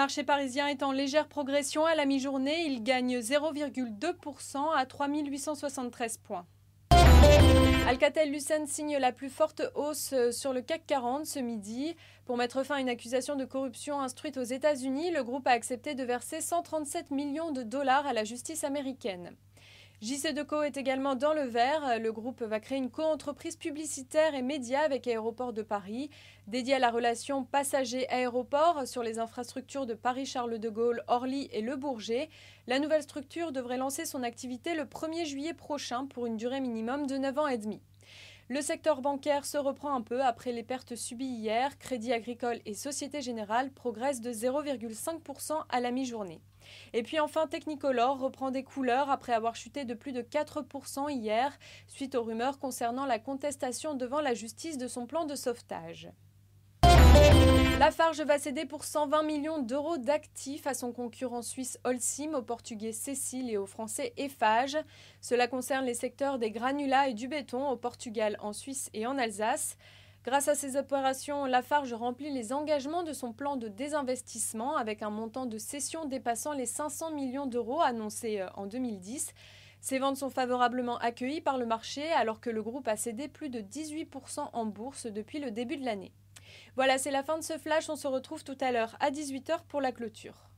marché parisien est en légère progression à la mi-journée. Il gagne 0,2% à 3 873 points. Alcatel-Lucent signe la plus forte hausse sur le CAC 40 ce midi. Pour mettre fin à une accusation de corruption instruite aux États-Unis, le groupe a accepté de verser 137 millions de dollars à la justice américaine. JC Decaux est également dans le vert. Le groupe va créer une co-entreprise publicitaire et média avec Aéroports de Paris, dédiée à la relation passagers-aéroport sur les infrastructures de Paris-Charles de Gaulle, Orly et Le Bourget. La nouvelle structure devrait lancer son activité le 1er juillet prochain pour une durée minimum de 9 ans et demi. Le secteur bancaire se reprend un peu après les pertes subies hier. Crédit Agricole et Société Générale progressent de 0,5% à la mi-journée. Et puis enfin, Technicolor reprend des couleurs après avoir chuté de plus de 4% hier, suite aux rumeurs concernant la contestation devant la justice de son plan de sauvetage. Lafarge va céder pour 120 millions d'euros d'actifs à son concurrent suisse Holcim, au portugais Cécile et au français Eiffage. Cela concerne les secteurs des granulats et du béton au Portugal, en Suisse et en Alsace. Grâce à ces opérations, Lafarge remplit les engagements de son plan de désinvestissement avec un montant de cession dépassant les 500 millions d'euros annoncés en 2010. Ces ventes sont favorablement accueillies par le marché alors que le groupe a cédé plus de 18% en bourse depuis le début de l'année. Voilà, c'est la fin de ce flash. On se retrouve tout à l'heure à 18 h pour la clôture.